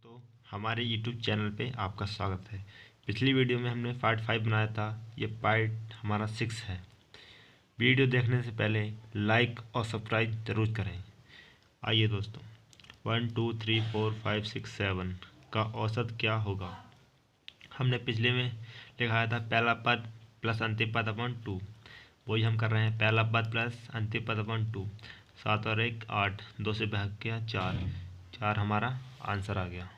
दोस्तों, हमारे YouTube channel पे आपका स्वागत है। पिछली वीडियो में हमने पार्ट 5 बनाया था, ये पार्ट हमारा 6 है। वीडियो देखने से पहले लाइक और सब्सक्राइब ज़रूर करें। आइए दोस्तों, 1 2 3 4 5 6 7 का औसत क्या होगा। हमने पिछले में लिखाया था पहला पद प्लस अंतिम पद अपॉन 2, वही हम कर रहे हैं। पहला पद प्लस अंतिम पद अपॉन 2, 7 और 1 8, 2 से भाग किया 4 हमारा आंसर आ गया।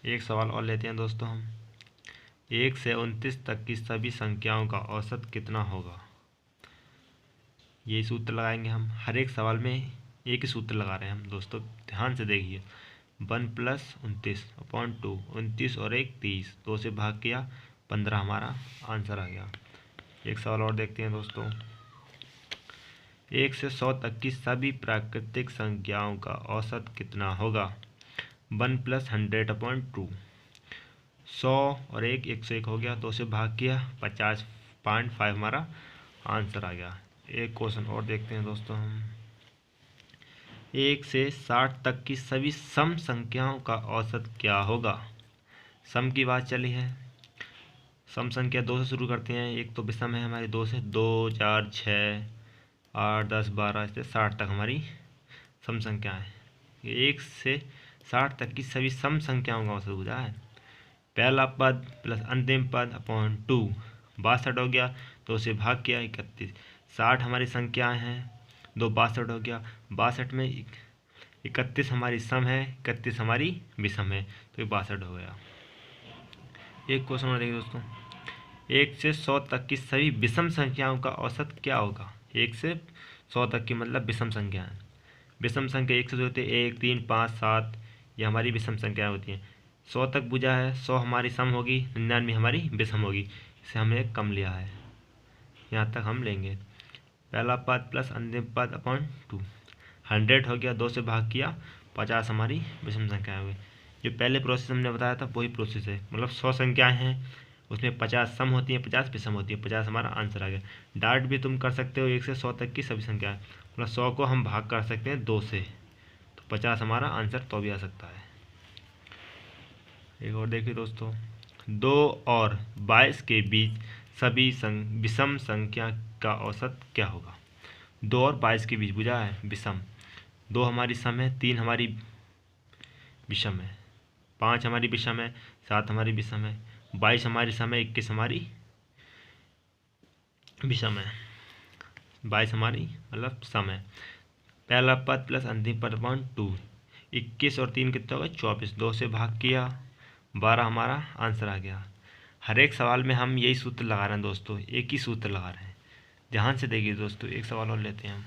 एक सवाल और लेते हैं दोस्तों हम। 1 से 29 तक की सभी संख्याओं का औसत कितना होगा। यही सूत्र लगाएंगे हम। हर एक सवाल में एक ही सूत्र लगा रहे हैं हम दोस्तों, ध्यान से देखिए। 1 प्लस 29 अपॉन 2, 29 और 1 30, 2 से भाग किया 15 हमारा आंसर आ गया। एक सवाल और देखते हैं दोस्तों। 1 से 100 तक की सभी प्राकृतिक संख्याओं का औसत कितना होगा। 1 प्लस 100 अपॉन 2, 100 और 101 हो गया, 2 से भाग किया 50.5 हमारा आंसर आ गया। एक क्वेश्चन और देखते हैं दोस्तों हम। 1 से 60 तक की सभी सम संख्याओं का औसत क्या होगा। सम की बात चली है। सम संख्या 2 से शुरू करते हैं। एक तो विषम है हमारी 2 से, 2 4 6 8 10 12 से 60 तक हमारी सम संख्या है। 1 से 60 तक की सभी सम संख्याओं का औसत पूछा है। पहला पद प्लस अंतिम पद अपॉन 2, 62 हो गया, 2 से भाग किया 31, 60 हमारी संख्याएं हैं, 2 62 हो गया, 62 में 31 हमारी सम है, 31 हमारी विषम है, तो ये 62 हो गया। एक क्वेश्चन और देखिए दोस्तों। 1 से 100 तक की सभी विषम संख्याओं का औसत क्या होगा। 1 से 100 तक की मतलब विषम संख्या है। विषम संख्या 1 से होती है 1 3 5 7, ये हमारी विषम संख्याएं होती हैं। 100 तक बुझा है, 100 हमारी सम होगी, 99 हमारी विषम होगी, इसे हमने कम लिया है, यहाँ तक हम लेंगे। पहला पद प्लस अंतिम पद अपॉन 2, 100 हो गया, 2 से भाग किया 50 हमारी विषम संख्या हो गई। जो पहले प्रोसेस हमने बताया था वही प्रोसेस है, मतलब 100 संख्याएँ हैं, उसमें 50 सम होती है, 50 विषम होती है, 50 हमारा आंसर आ गया। डाट भी तुम कर सकते हो 1 से 100 तक की सभी संख्याएँ, मतलब 100 को हम भाग कर सकते हैं 2 से, तो 50 हमारा आंसर तो भी आ सकता है। एक और देखिए दोस्तों। 2 और 22 के बीच सभी विषम संख्या का औसत क्या होगा। 2 और 22 के बीच बुझा है विषम, 2 हमारी सम है, 3 हमारी विषम है, 5 हमारी विषम है, 7 हमारी विषम है, 22 हमारी सम है, 21 हमारी विषम है, 22 हमारी मतलब सम है। पहला पद प्लस अंतिम पद अपॉन 2, 21 और 3 कितना होगा 24, 2 से भाग किया 12 हमारा आंसर आ गया। हर एक सवाल में हम यही सूत्र लगा रहे हैं दोस्तों, एक ही सूत्र लगा रहे हैं, ध्यान से देखिए दोस्तों। एक सवाल और लेते हैं हम।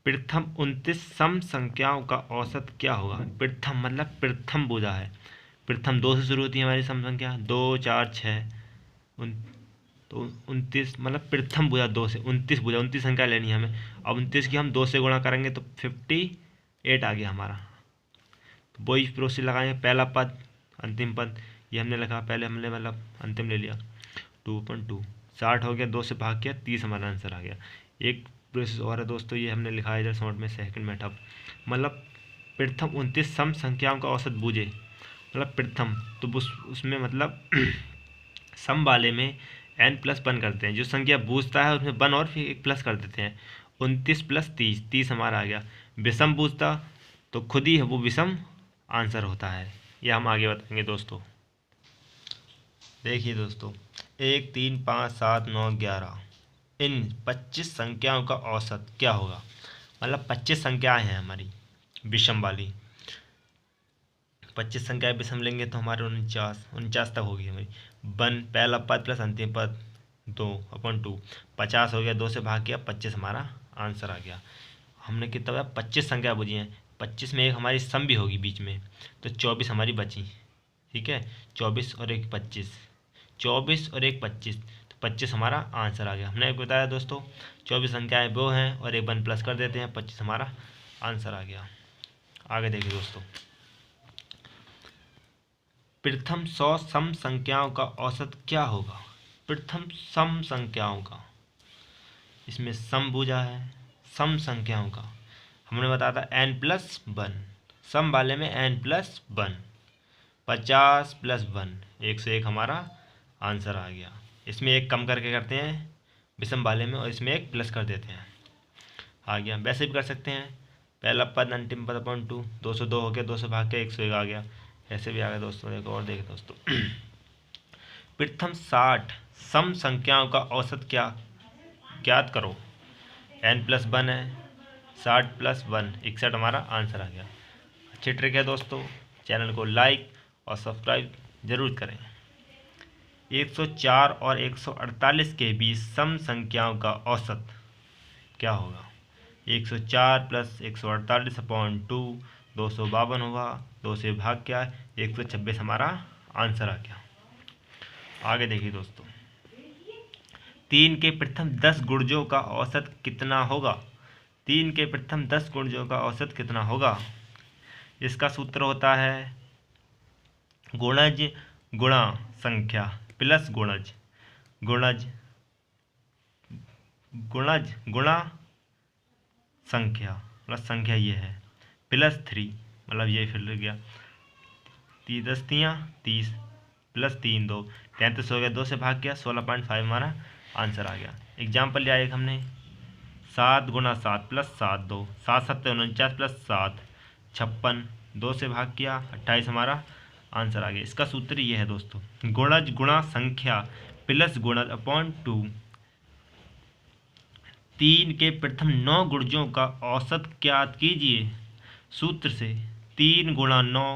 प्रथम 29 सम संख्याओं का औसत क्या होगा। प्रथम मतलब प्रथम बुझा है। प्रथम 2 से शुरू होती है हमारी सम संख्या, 2 4 6 तो 29 मतलब प्रथम बुझा 2 से, 29 बुझा, 29 संख्या लेनी है हमें। अब 29 की हम 2 से गुणा करेंगे तो 58 आ गया हमारा। तो वही प्रोसेस लगाएंगे। पहला पद अंतिम पद ये हमने लिखा, पहले हमने मतलब अंतिम ले लिया 2/2, 60 हो गया, 2 से भाग किया 30 हमारा आंसर आ गया। एक प्रोसेस और है दोस्तों, ये हमने लिखा है इधर शॉर्ट में सेकंड मेथड, मतलब प्रथम 29 सम संख्याओं का औसत बूझे, मतलब प्रथम तो उसमें मतलब सम वाले में n+1 करते हैं, जो संख्या बूझता है उसमें 1 और फिर एक प्लस कर देते हैं। 29 + 30, 30 हमारा आ गया। विषम बूझता तो खुद ही वो विषम आंसर होता है, यह हम आगे बताएंगे दोस्तों। देखिए दोस्तों, 1 3 5 7 9 11 इन 25 संख्याओं का औसत क्या होगा। मतलब 25 संख्याएं हैं हमारी विषम वाली, 25 संख्याएं विषम लेंगे तो हमारे 49 तक होगी हमारी। 1 पहला पद प्लस अंतिम पद 2/2, 50 हो गया, 2 से भाग किया 25 हमारा आंसर आ गया। हमने कितना होगा 25 संख्या बुझी हैं, 25 में एक हमारी सम भी होगी बीच में, तो 24 हमारी बची। ठीक है, 24 और 1 25, 24 और 1 25, तो 25 हमारा आंसर आ गया। हमने बताया दोस्तों 24 संख्याएं वो हैं और एक 1 प्लस कर देते हैं, 25 हमारा आंसर आ गया। आगे देखिए दोस्तों। प्रथम 100 सम संख्याओं का औसत क्या होगा। प्रथम सम संख्याओं का, इसमें सम बुझा है, सम संख्याओं का हमने बताया था n+1 सम वाले में n+1, 50 + 1 101 हमारा आंसर आ गया। इसमें एक कम करके करते हैं विषम वाले में और इसमें एक प्लस कर देते हैं, आ गया। वैसे भी कर सकते हैं, पहला पद अंतिम पद अपॉन 2, 202 हो गया, 2 से भाग के 101 आ गया, ऐसे भी आ गया दोस्तों। देखो और देखें दोस्तों, प्रथम 60 सम संख्याओं का औसत क्या ज्ञात करो। n+1 है, 60 + 1 61 हमारा आंसर आ गया। अच्छी ट्रिक है दोस्तों, चैनल को लाइक और सब्सक्राइब जरूर करें। 104 और 148 के बीच सम संख्याओं का औसत क्या होगा। 104 + 148 अपॉन 2 252 होगा, 2 से भाग क्या 126 हमारा आंसर आ गया। आगे देखिए दोस्तों, 3 के प्रथम 10 गुणजों का औसत कितना होगा। 3 के प्रथम 10 गुणजों का औसत कितना होगा। इसका सूत्र होता है गुणज गुणा संख्या प्लस गुणज गुणज गुणज गुणा संख्या, मतलब संख्या ये है +3, मतलब ये फिर लग गया 10 30 + 3 2 33 हो गया, 2 से भाग गया 16.5 हमारा आंसर आ गया। एग्जाम्पल लिया एक हमने 7 × 7 + 7 2 7 7 49 + 7 56, 2 से भाग किया 28 हमारा आंसर आ गया। इसका सूत्र ये है दोस्तों, गुणज गुणा संख्या प्लस गुणज अपॉन 2। 3 के प्रथम 9 गुणजों का औसत ज्ञात कीजिए सूत्र से। 3 × 9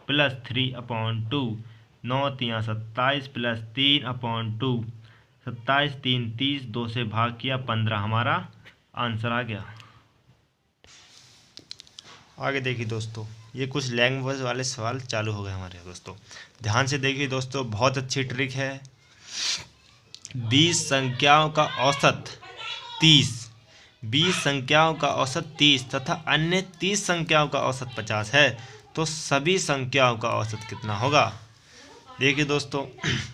+ 3 अपॉन 2, 9 3 27 + 3 अपॉन 2 27 3 30, 2 से भाग किया 15 हमारा आंसर आ गया। आगे देखिए दोस्तों, ये कुछ लैंग्वेज वाले सवाल चालू हो गए हमारे दोस्तों, ध्यान से देखिए दोस्तों, बहुत अच्छी ट्रिक है। 20 संख्याओं का औसत 30, 20 संख्याओं का औसत 30 तथा अन्य 30 संख्याओं का औसत 50 है, तो सभी संख्याओं का औसत कितना होगा। देखिए दोस्तों,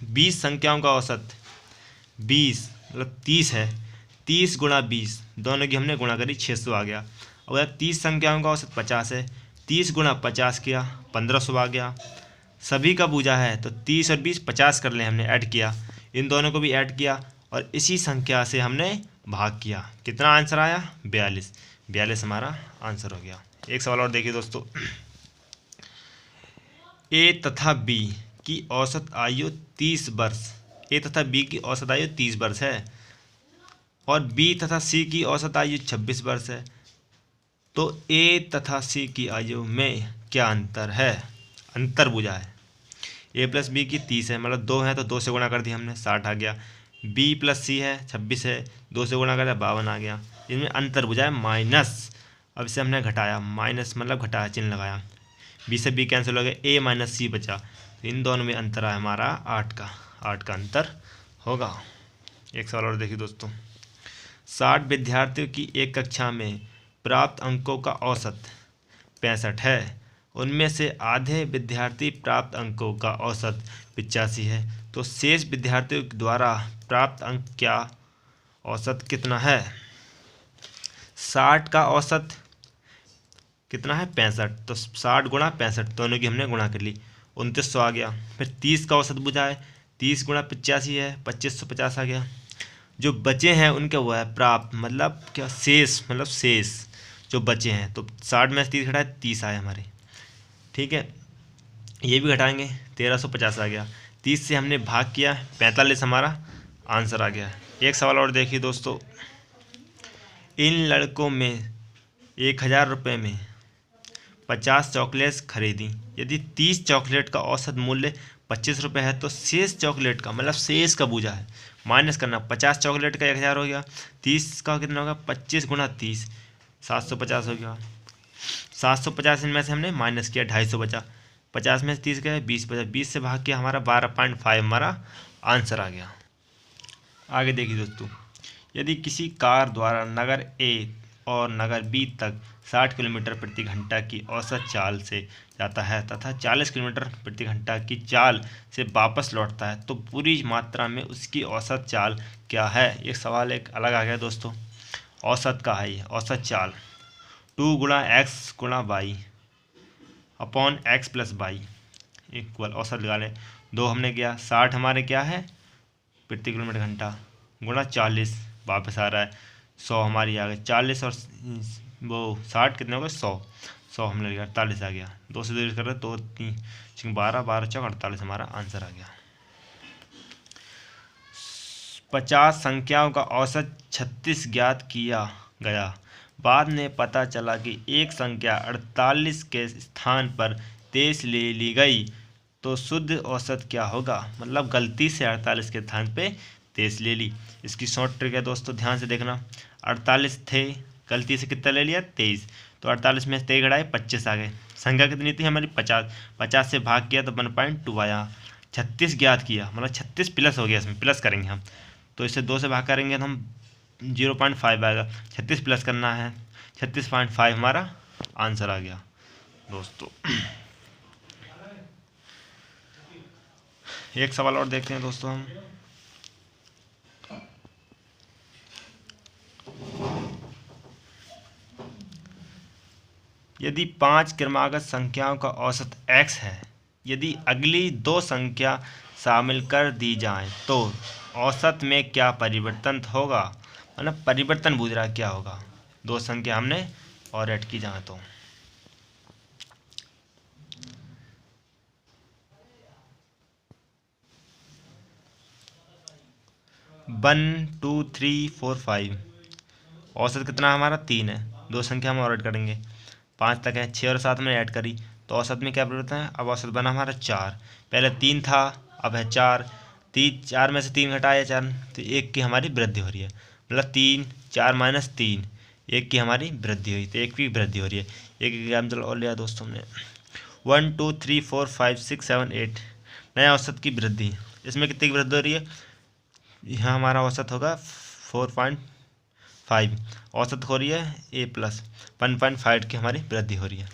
20 संख्याओं का औसत 20 मतलब 30 है, 30 × 20 दोनों की हमने गुणा करी 600 आ गया। और 30 संख्याओं का औसत 50 है, 30 × 50 किया 1500 आ गया। सभी का भुजा है तो 30 और 20 50 कर लें, हमने ऐड किया, इन दोनों को भी ऐड किया और इसी संख्या से हमने भाग किया। कितना आंसर आया 42, 42 हमारा आंसर हो गया। एक सवाल और देखिए दोस्तों, ए तथा बी की औसत आयु 30 वर्ष, ए तथा बी की औसत आयु 30 वर्ष है और बी तथा सी की औसत आयु 26 वर्ष है, तो ए तथा सी की आयु में क्या अंतर है। अंतर भुजा है, ए + बी की 30 है, मतलब 2 है तो 2 से गुणा कर दिया हमने 60 आ गया। बी + सी है 26 है, 2 से गुणा कर दिया 52 आ गया। इनमें अंतर भुजा है माइनस, अब इसे हमने घटाया, माइनस मतलब घटाया, चिन्ह लगाया, बी से बी कैंसिल हो गया, ए - सी बचा, तो इन दोनों में अंतर आया हमारा 8 का अंतर होगा। एक सवाल और देखिए दोस्तों, 60 विद्यार्थियों की एक कक्षा में प्राप्त अंकों का औसत 65 है, उनमें से आधे विद्यार्थी प्राप्त अंकों का औसत 85 है, तो शेष विद्यार्थियों द्वारा प्राप्त अंक क्या औसत कितना है। 60 का औसत कितना है 65, तो 60 × 65 दोनों की हमने गुणा कर ली, 2900 आ गया। फिर 30 का औसत बुझा है, 30 × 85 है, 2550 आ गया। जो बचे हैं उनके वो है प्राप्त, मतलब क्या शेष, मतलब शेष जो बचे हैं, तो 60 में से 30 घटाए 30 आए हमारे, ठीक है। ये भी घटाएंगे 1350 आ गया, 30 से हमने भाग किया 45 हमारा आंसर आ गया। एक सवाल और देखिए दोस्तों, इन लड़कों में 1000 रुपये में 50 चॉकलेट्स खरीदी, यदि 30 चॉकलेट का औसत मूल्य 25 रुपये है, तो शेष चॉकलेट का, मतलब शेष का बूझा है, माइनस करना, 50 चॉकलेट का 1000 हो गया, 30 का कितना होगा 25 × 30 750 हो गया। 750 इनमें से हमने माइनस किया 250 बचा, 50 में से 30 गए 20 बचा, 20 से भाग किया हमारा 12.5 हमारा आंसर आ गया। आगे देखिए दोस्तों, यदि किसी कार द्वारा नगर ए और नगर बी तक 60 किलोमीटर प्रति घंटा की औसत चाल से जाता है तथा 40 किलोमीटर प्रति घंटा की चाल से वापस लौटता है, तो पूरी मात्रा में उसकी औसत चाल क्या है। ये सवाल एक अलग आ गया दोस्तों, औसत का है ये, औसत चाल 2 × x × y upon x plus y equal औसत लगा लें। 2 हमने किया, 60 हमारे क्या है प्रति किलोमीटर घंटा गुणा 40 वापस आ रहा है 100 हमारी आ गई 40 और वो 60 कितने हो गए 100 हमने लिया 48 आ गया। 2 से डिवाइड कर रहे 2 3 12 12 चौक 48 हमारा आंसर आ गया। 50 संख्याओं का औसत 36 ज्ञात किया गया। बाद में पता चला कि एक संख्या 48 के स्थान पर 23 ले ली गई तो शुद्ध औसत क्या होगा। मतलब गलती से 48 के स्थान पे 23 ले ली। इसकी शॉर्ट ट्रिक है दोस्तों, ध्यान से देखना। 48 थे, गलती से कितना ले लिया 23, तो 48 में 23 घटाए 25 आ गए। संख्या कितनी थी हमारी 50, 50 से भाग किया तो 1.2 आया। 36 ज्ञात किया मतलब 36 प्लस हो गया, इसमें प्लस करेंगे हम, तो इसे 2 से भाग करेंगे तो हम 0.5 आएगा। 36 प्लस करना है 36.5 हमारा आंसर आ गया दोस्तों। एक सवाल और देखते हैं दोस्तों हम। यदि 5 क्रमागत संख्याओं का औसत x है, यदि अगली 2 संख्या शामिल कर दी जाएं तो औसत में क्या परिवर्तन होगा। मतलब परिवर्तन पूछ रहा क्या होगा, 2 संख्या हमने और ऐड की जाए तो। वन 2 3 4 5 औसत कितना हमारा 3 है। 2 संख्या हम और ऐड करेंगे 5 तक है। 6 और 7 में ऐड करी तो औसत में क्या परिवर्तन है। अब औसत बना हमारा 4, पहले 3 था अब है 4। 4 में से 3 घटाया 4 तो 1 की हमारी वृद्धि हो रही है। मतलब 3 4 माइनस 3 1 की हमारी वृद्धि हुई, तो 1 की वृद्धि हो रही है। एक एग्जाम्पल और लिया दोस्तों हमने 1 2 3 4 5 6 7 8 नया औसत की वृद्धि। इसमें कितनी की वृद्धि हो रही है, यहाँ हमारा औसत होगा 4.5, औसत हो रही है ए प्लस 1.5 की हमारी वृद्धि हो रही है।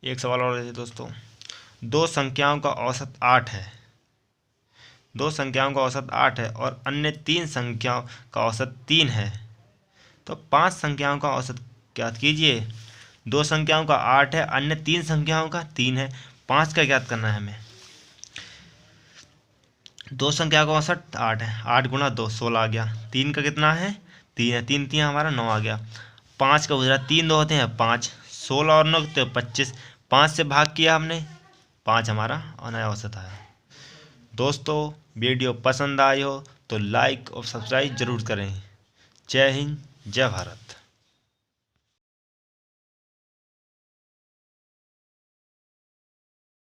एक सवाल और है दोस्तों, 2 संख्याओं का औसत 8 है, 2 संख्याओं का औसत 8 है और अन्य 3 संख्याओं का औसत 3 है, तो 5 संख्याओं का औसत ज्ञात कीजिए। 2 संख्याओं का 8 है, अन्य 3 संख्याओं का 3 है, 5 का ज्ञात करना है हमें। 2 संख्या का औसत 8 है, 8 गुणा 2 16 आ गया। 3 का कितना है 3 है, 3 3 हमारा 9 आ गया। 5 का गुजरा 3 2 होते हैं 5, 16 और 9 तो 25, 5 से भाग किया हमने 5 हमारा नया औसत आया। दोस्तों वीडियो पसंद आई हो तो लाइक और सब्सक्राइब जरूर करें। जय हिंद जय भारत।